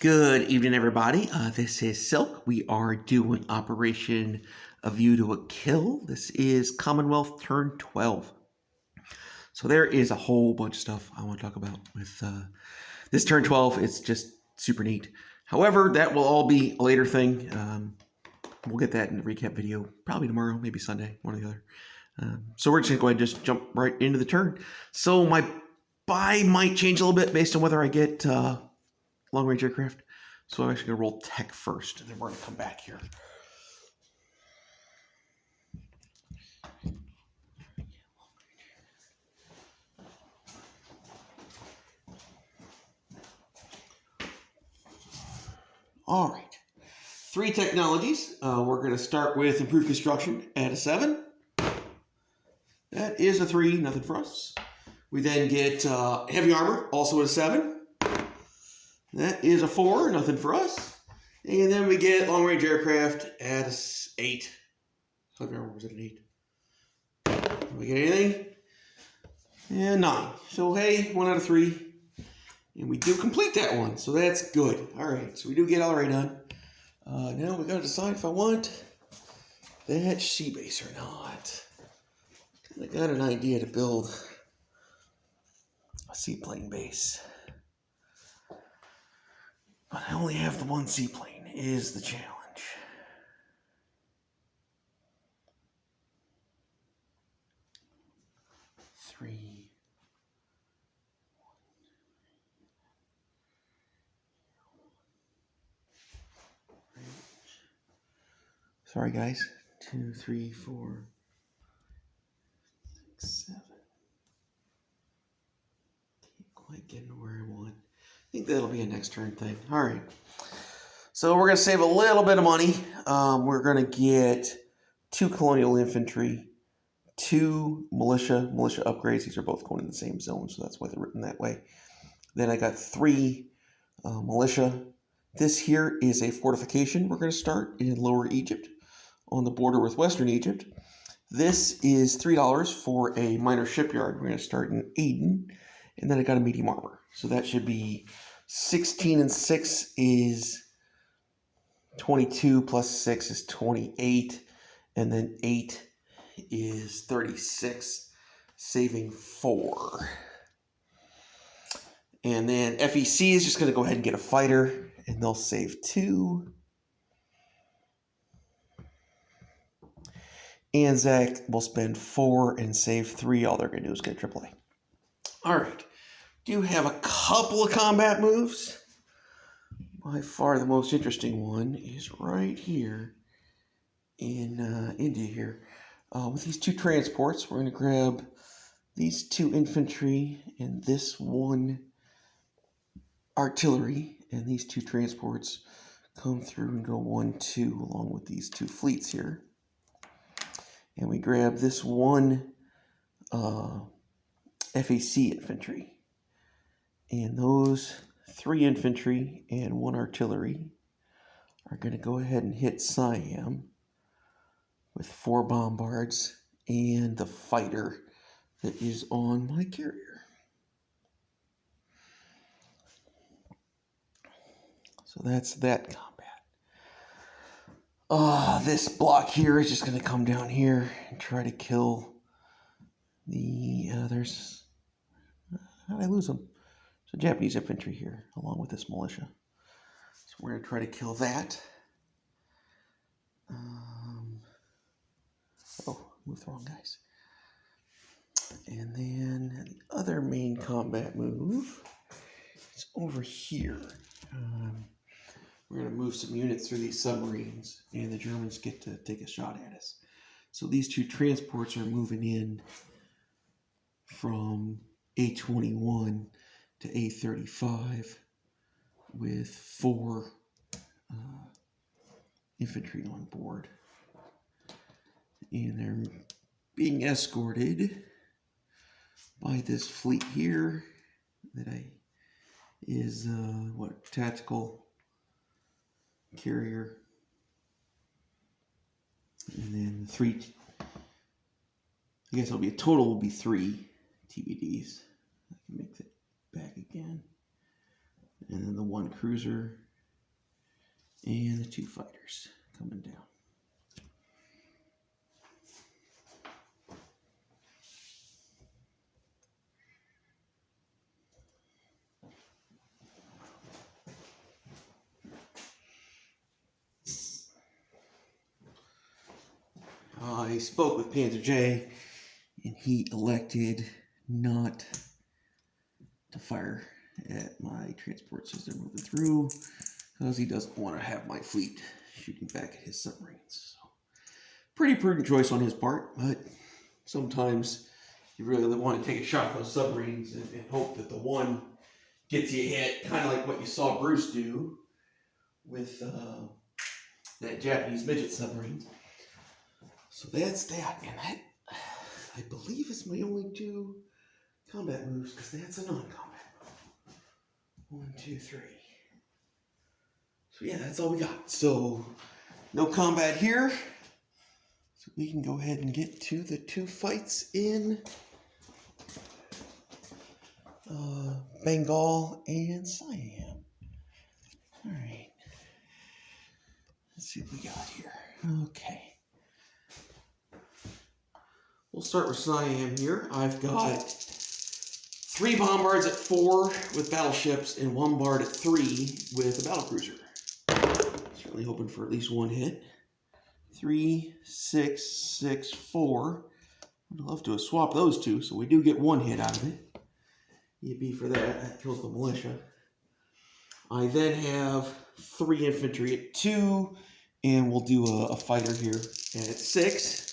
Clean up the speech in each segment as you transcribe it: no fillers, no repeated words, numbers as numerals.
Good evening, everybody. This is Silk. We are doing Operation A View to a Kill. This is Commonwealth turn 12. So there is a whole bunch of stuff I want to talk about with this turn 12. It's just super neat. However, that will all be a later thing. We'll get that in the recap video probably tomorrow, maybe Sunday, one or the other. So we're just going to go ahead and just jump right into the turn. So my buy might change a little bit based on whether I get long-range aircraft. So I'm actually going to roll tech first, and then we're going to come back here. All right. 3 technologies. We're going to start with improved construction at a 7. That is a 3, nothing for us. We then get heavy armor, also a 7. That is a 4, nothing for us. And then we get long-range aircraft at an 8. Heavy armor was at an 8. Did we get anything? And 9. So hey, 1 out of 3. And we do complete that one, so that's good. All right, so we do get all right done. Now we got to decide if I want that sea base or not. I got an idea to build a seaplane base. But I only have the one seaplane, is the challenge. Three. Sorry, guys. 2, 3, 4, 6, 7. Can't quite get to where I want. I think that'll be a next turn thing. All right. So we're going to save a little bit of money. We're going to get 2 colonial infantry, 2 militia upgrades. These are both going in the same zone, so that's why they're written that way. Then I got 3 militia. This here is a fortification we're going to start in Lower Egypt on the border with Western Egypt. This is $3 for a minor shipyard. We're going to start in Aden. And then I got a medium armor. So that should be 16 and 6 is 22 plus 6 is 28. And then 8 is 36, saving 4. And then FEC is just going to go ahead and get a fighter, and they'll save 2. Anzac will spend 4 and save 3. All they're going to do is get AAA. All right. Do have a couple of combat moves. By far the most interesting one is right here in India here. With these 2 transports, we're going to grab these 2 infantry and this 1 artillery. And these 2 transports come through and go 1, 2 along with these 2 fleets here. And we grab this 1 FAC infantry. And those 3 infantry and 1 artillery are going to go ahead and hit Siam with 4 bombards and the fighter that is on my carrier. So that's that combat. This block here is just going to come down here and try to kill the, how did I lose them? So Japanese infantry here, along with this militia. So we're going to try to kill that. Moved the wrong guys. And then the other main combat move is over here. We're going to move some units through these submarines, and the Germans get to take a shot at us. So these 2 transports are moving in from A21 to A35 with 4 infantry on board. And they're being escorted by this fleet here that is tactical carrier. And then 3, I guess it'll be a total will be 3 TBDs. I can make that back again. And then the 1 cruiser And the 2 fighters coming down. I spoke with Panzer J, and he elected not to fire at my transports as they're moving through because he doesn't want to have my fleet shooting back at his submarines. So, pretty prudent choice on his part, but sometimes you really want to take a shot at those submarines and hope that the one gets you hit, kind of like what you saw Bruce do with that Japanese midget submarine. So that's that, and that, I believe, is my only 2 combat moves, because that's a non-combat move. 1, 2, 3. So yeah, that's all we got. So no combat here. So we can go ahead and get to the 2 fights in Bengal and Siam. All right. Let's see what we got here. Okay. We'll start with Siam here. I've got 3 bombards at 4 with battleships and 1 bombard at 3 with a battlecruiser. Certainly hoping for at least 1 hit. 3, 6, 6, 4. I'd love to have swapped those 2, so we do get 1 hit out of it. Yippee for that. That kills the militia. I then have 3 infantry at 2, and we'll do a fighter here at 6.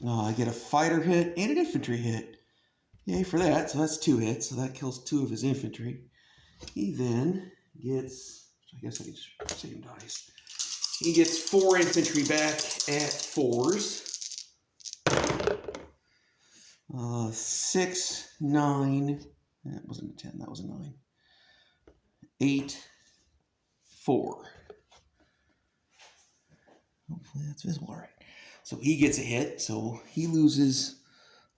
I get a fighter hit and an infantry hit. Yay for that. So that's 2 hits. So that kills 2 of his infantry. He then gets, I guess I can just same dice. He gets 4 infantry back at 4s. 6, 9. That wasn't a 10. That was a 9. 8, 4. Hopefully that's visible. All right. So he gets a hit, so he loses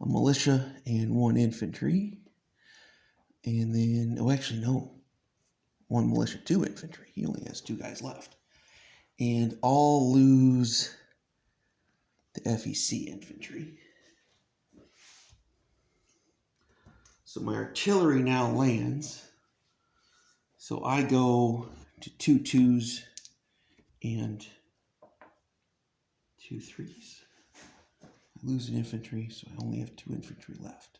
a militia and 1 infantry. And then, oh, actually, no. 1 militia, 2 infantry. He only has 2 guys left. And I'll lose the FEC infantry. So my artillery now lands. So I go to 2 2s and 2 3s. I lose an infantry, so I only have 2 infantry left.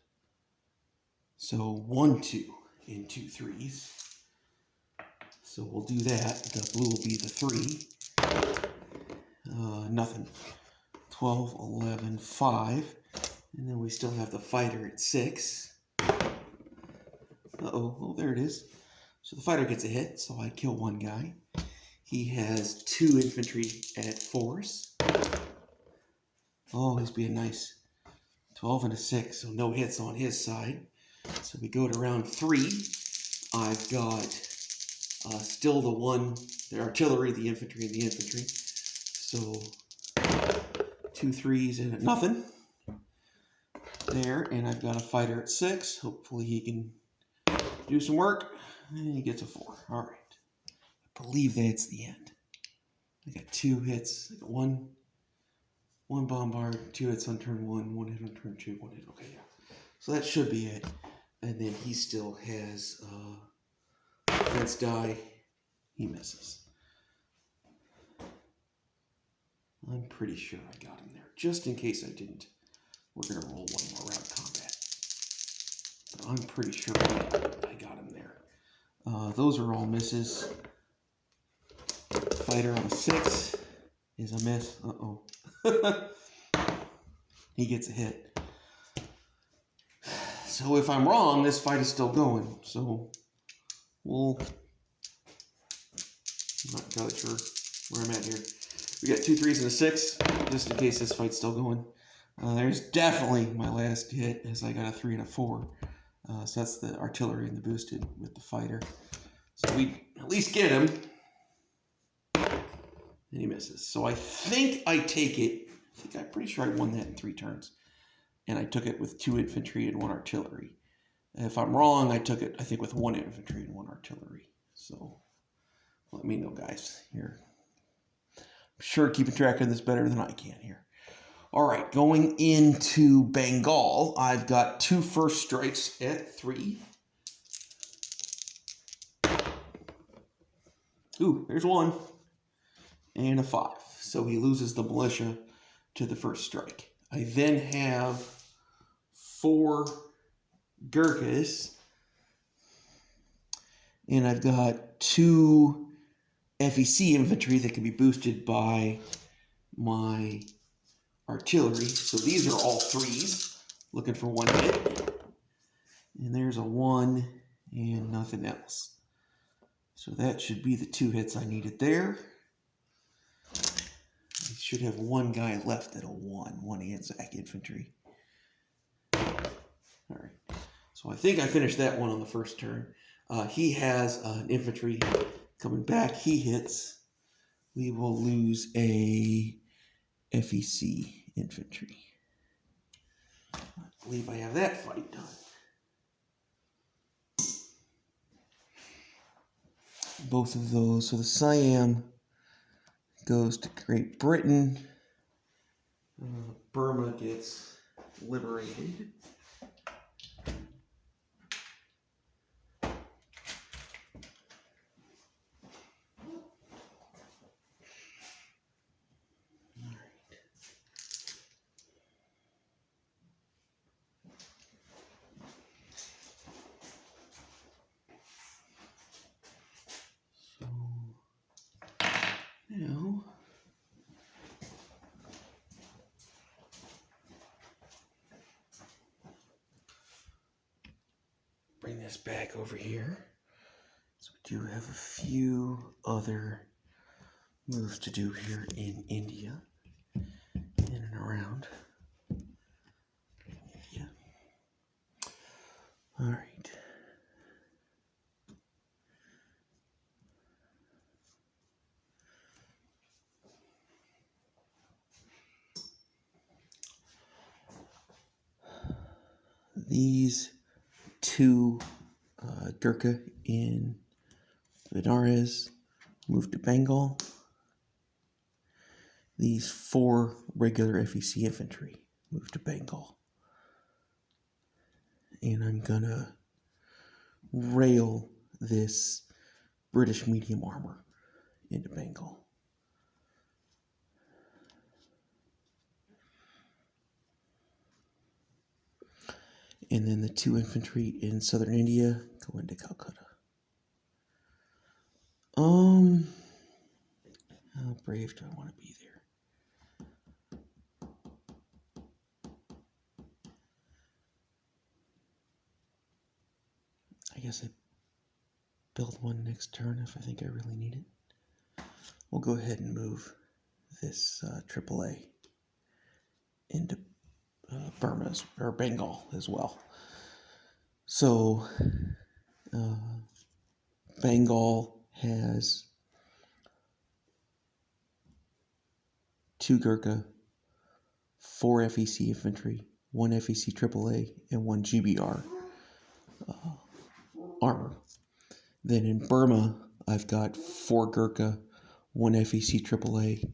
So 1 2 and 2 3s. So we'll do that. The blue will be the 3. Nothing. 12, 11, 5. And then we still have the fighter at 6. Uh-oh. Oh, there it is. So the fighter gets a hit, so I kill 1 guy. He has 2 infantry at 4s. Oh, he's being nice. 12 and a 6, so no hits on his side. So we go to round 3. I've got still the artillery, the infantry, and the infantry. So 2 3s and nothing there. And I've got a fighter at 6. Hopefully he can do some work. And he gets a 4. All right. I believe that's the end. I got 2 hits. I got 1 bombard, 2 hits on turn 1, 1 hit on turn 2, 1 hit. Okay, yeah. So that should be it. And then he still has defense die. He misses. I'm pretty sure I got him there. Just in case I didn't, we're going to roll 1 more round of combat. But I'm pretty sure I got him there. Those are all misses. Fighter on a 6 is a miss. Uh-oh. He gets a hit. So if I'm wrong, this fight is still going. So I'm not entirely sure where I'm at here. We got 2 3s and a 6, just in case this fight's still going. There's definitely my last hit, as I got a 3 and a 4. So that's the artillery and the boosted with the fighter. So we at least get him. And he misses. So I think I take it. I'm pretty sure I won that in 3 turns. And I took it with 2 infantry and 1 artillery. If I'm wrong, I took it, I think, with 1 infantry and 1 artillery. So let me know, guys. Here, I'm sure keeping track of this better than I can here. All right, going into Bengal, I've got 2 first strikes at 3. Ooh, there's 1 and a 5. So he loses the militia to the first strike. I then have 4 Gurkhas, and I've got 2 FEC infantry that can be boosted by my artillery. So these are all 3s, looking for 1 hit. And there's a 1 and nothing else. So that should be the 2 hits I needed there. I should have 1 guy left at a 1 Anzac infantry. All right. So I think I finished that one on the first turn. He has an infantry coming back. He hits. We will lose a FEC infantry. I believe I have that fight done. Both of those. So the Siam goes to Great Britain. Burma gets liberated. Now, bring this back over here. So we do have a few other moves to do here in India, in and around India. All right. These 2 Gurkha in Benares move to Bengal. These 4 regular FEC infantry move to Bengal. And I'm gonna rail this British medium armor into Bengal. And then the 2 infantry in southern India go into Calcutta. How brave do I want to be there? I guess I build 1 next turn if I think I really need it. We'll go ahead and move this AAA into Burma or Bengal as well. So Bengal has 2 Gurkha, 4 FEC infantry, 1 FEC AAA, and 1 GBR armor. Then in Burma, I've got 4 Gurkha, 1 FEC AAA,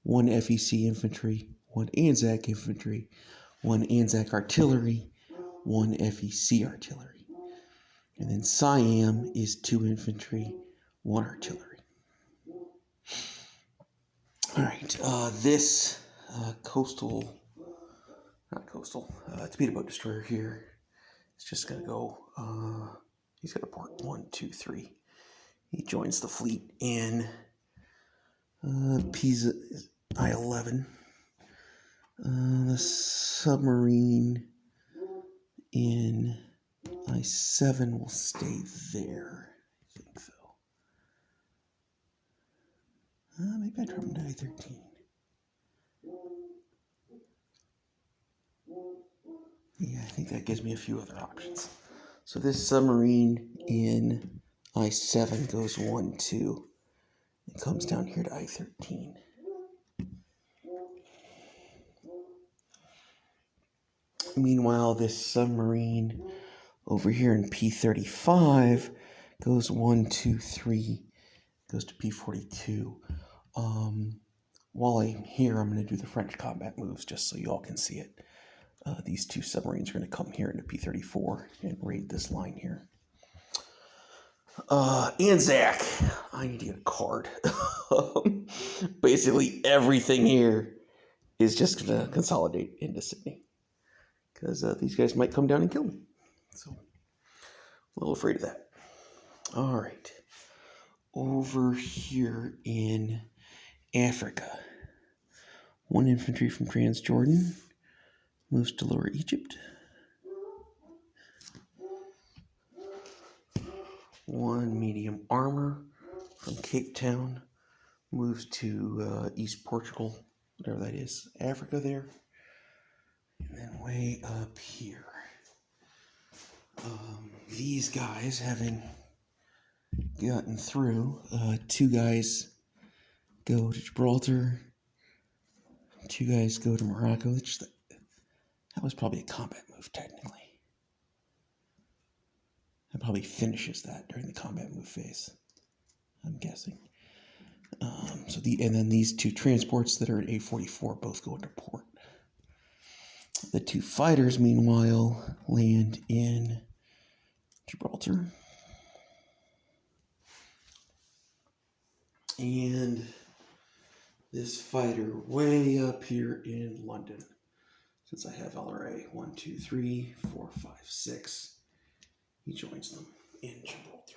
1 FEC infantry, 1 Anzac infantry, 1 Anzac artillery, 1 FEC artillery. And then Siam is 2 infantry, 1 artillery. All right, this speedboat destroyer here is just going to go, he's going to port 1, 2, 3. He joins the fleet in Pisa I-11. The submarine in I-7 will stay there. I think so. Maybe I drop him to I-13. Yeah, I think that gives me a few other options. So this submarine in I-7 goes 1, 2. It comes down here to I-13. Meanwhile, this submarine over here in P-35 goes 1, 2, 3, goes to P-42. While I'm here, I'm going to do the French combat moves just so you all can see it. These two submarines are going to come here into P-34 and raid this line here. Anzac, I need to get a card. Basically, everything here is just going to consolidate into Sydney because these guys might come down and kill me. So, a little afraid of that. All right. Over here in Africa, 1 infantry from Transjordan moves to Lower Egypt. 1 medium armor from Cape Town moves to East Portugal, whatever that is, Africa there. And then way up here, these guys having gotten through, 2 guys go to Gibraltar, 2 guys go to Morocco. That was probably a combat move, technically. That probably finishes that during the combat move phase, I'm guessing. And then these 2 transports that are at A44 both go into port. The 2 fighters, meanwhile, land in Gibraltar. And this fighter way up here in London, since I have LRA 1, 2, 3, 4, 5, 6. He joins them in Gibraltar.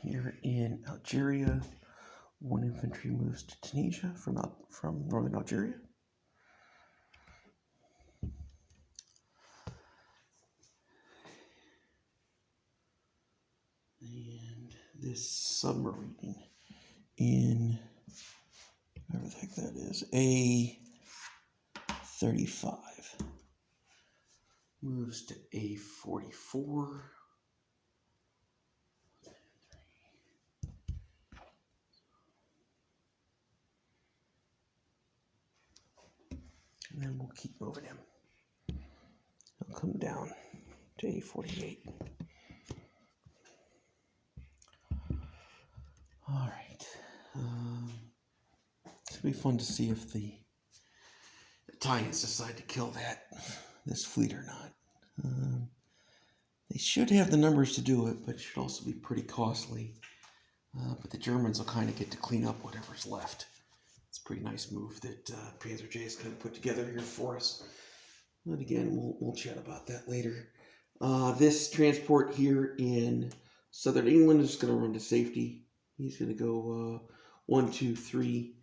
Here in Algeria, 1 infantry moves to Tunisia from northern Algeria. And this submarine in, whatever the heck that is, A35 moves to A44. And then we'll keep moving him. He'll come down to A48. All right. It's going to be fun to see if the Italians decide to kill this fleet or not. They should have the numbers to do it, but it should also be pretty costly. But the Germans will kind of get to clean up whatever's left. It's a pretty nice move that Panzer J is going to put together here for us. But again, we'll chat about that later. This transport here in southern England is going to run to safety. He's going to go 1, 2, 3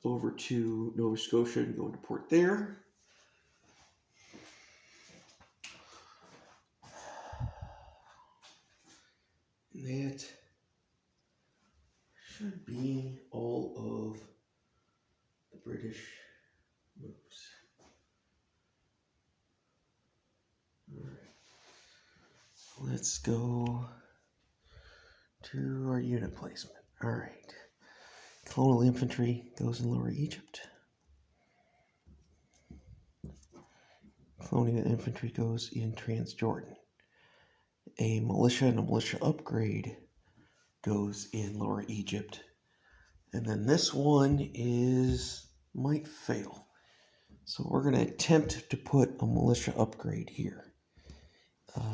over to Nova Scotia and go into port there. And that should be all of the British moves. All right. Let's go to our unit placement. All right. Colonial infantry goes in Lower Egypt. Colonial infantry goes in Transjordan. A militia and a militia upgrade goes in Lower Egypt. And then this one might fail. So we're going to attempt to put a militia upgrade here.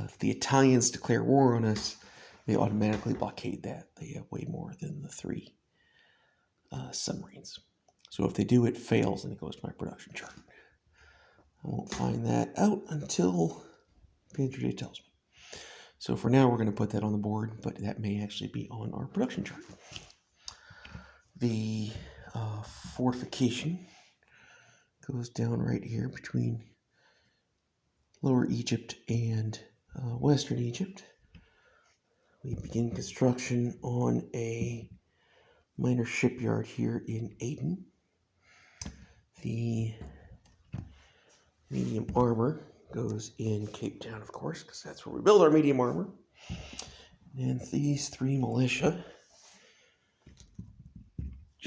If the Italians declare war on us, they automatically blockade that. They have way more than the 3 submarines. So if they do, it fails and it goes to my production chart. I won't find that out until Panzer J tells me. So for now, we're going to put that on the board, but that may actually be on our production chart. The fortification goes down right here between Lower Egypt and Western Egypt. We begin construction on a minor shipyard here in Aden. The medium armor goes in Cape Town, of course, because that's where we build our medium armor. And these 3 militia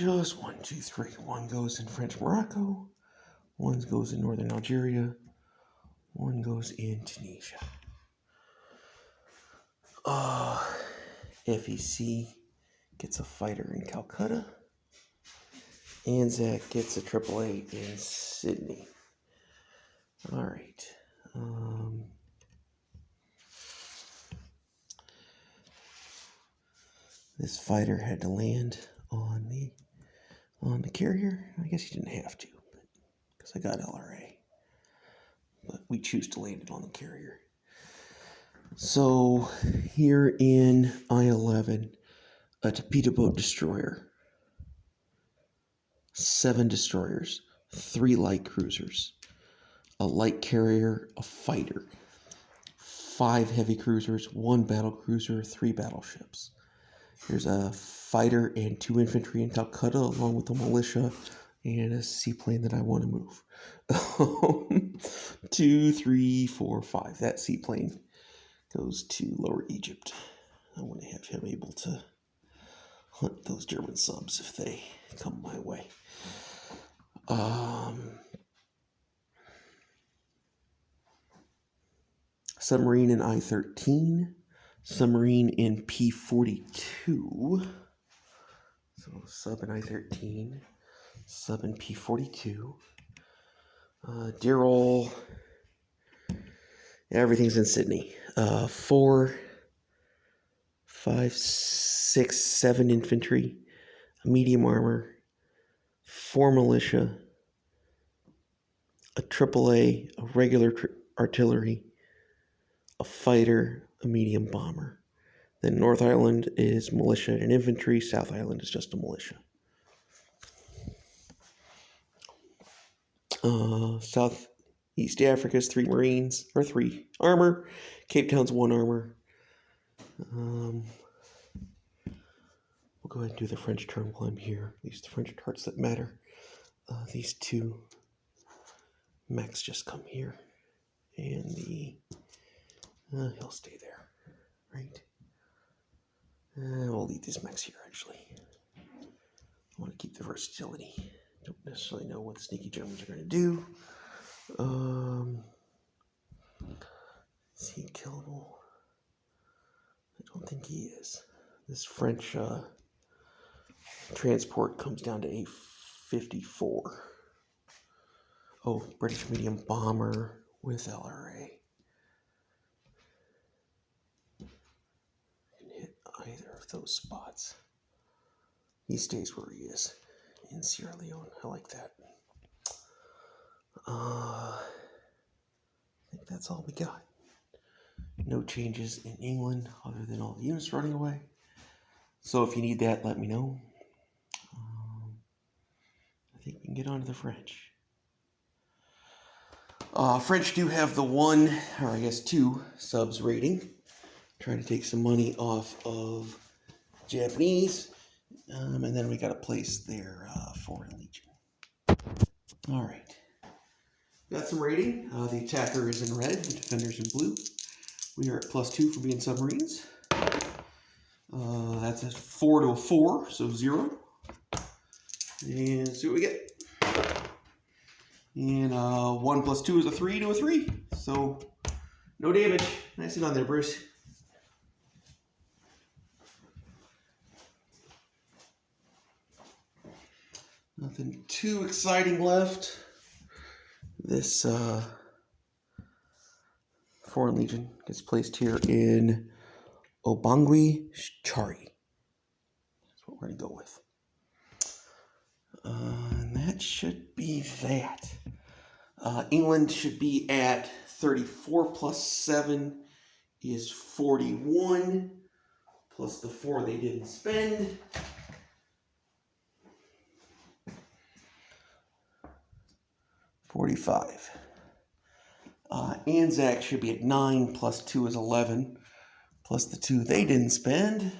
Just 1, 2, 3. One goes in French Morocco. One goes in northern Algeria. One goes in Tunisia. FEC gets a fighter in Calcutta. Anzac gets a AAA in Sydney. All right. This fighter had to land on the carrier. I guess he didn't have to, because I got LRA. But we choose to land it on the carrier. So here in I-11, a torpedo boat destroyer, 7 destroyers, 3 light cruisers, a light carrier, a fighter, 5 heavy cruisers, 1 battle cruiser, 3 battleships. There's a fighter and 2 infantry in Calcutta, along with a militia and a seaplane that I want to move. 2, 3, 4, 5. That seaplane goes to Lower Egypt. I want to have him able to hunt those German subs if they come my way. Submarine in I-13. Submarine in P-42. So sub in I-13. Sub in P-42. Dear ol'. Everything's in Sydney. 4, 5, 6, 7 infantry. A medium armor. 4 militia. A AAA. A regular artillery. A fighter, a medium bomber. Then North Island is militia and infantry. South Island is just a militia. Southeast Africa's 3 Marines, or 3 armor. Cape Town's 1 armor. We'll go ahead and do the French term while I'm here. These are the French charts that matter. These 2 mechs just come here. And he'll stay there, right? We'll leave these mechs here, actually. I want to keep the versatility. Don't necessarily know what the sneaky Germans are going to do. Is he killable? I don't think he is. This French transport comes down to A54. Oh, British medium bomber with LRA. Either of those spots. He stays where he is in Sierra Leone. I like that. I think that's all we got. No changes in England other than all the units running away. So if you need that, let me know. I think we can get on to the French. French do have the 1, or I guess 2 subs rating. Trying to take some money off of Japanese, and then we got to place their Foreign Legion. All right, got some rating. The attacker is in red, the defender's in blue. We are at +2 for being submarines. That's a 4 to a 4, so 0. And see what we get. And 1 + 2 is a 3 to a 3, so no damage. Nicely done there, Bruce. Nothing too exciting left. This Foreign Legion gets placed here in Obangui Chari. That's what we're going to go with. And that should be that. England should be at 34 plus 7 is 41, plus the 4 they didn't spend. $45. Anzac should be at 9, plus 2 is 11, plus the 2 they didn't spend.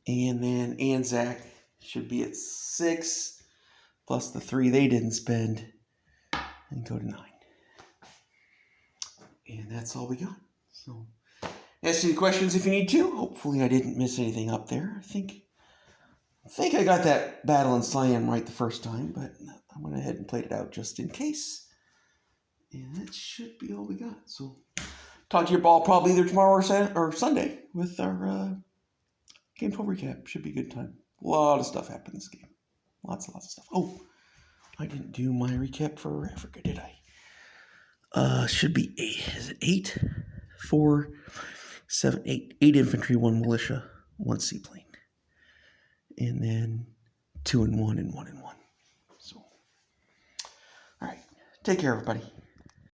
And then Anzac should be at 6, plus the 3 they didn't spend, and go to 9. And that's all we got. So Ask any questions if you need to. Hopefully I didn't miss anything up there. I think I got that battle in Siam right the first time, but I went ahead and played it out just in case. And that should be all we got. So talk to your ball probably either tomorrow or Sunday with our Game 12 recap. Should be a good time. A lot of stuff happened this game. Lots and lots of stuff. Oh, I didn't do my recap for Africa, did I? Should be 8. Is it 8? 4, 7, 8. 8 infantry, 1 militia, 1 seaplane. And then 2 and 1 and 1 and 1. So, all right. Take care, everybody.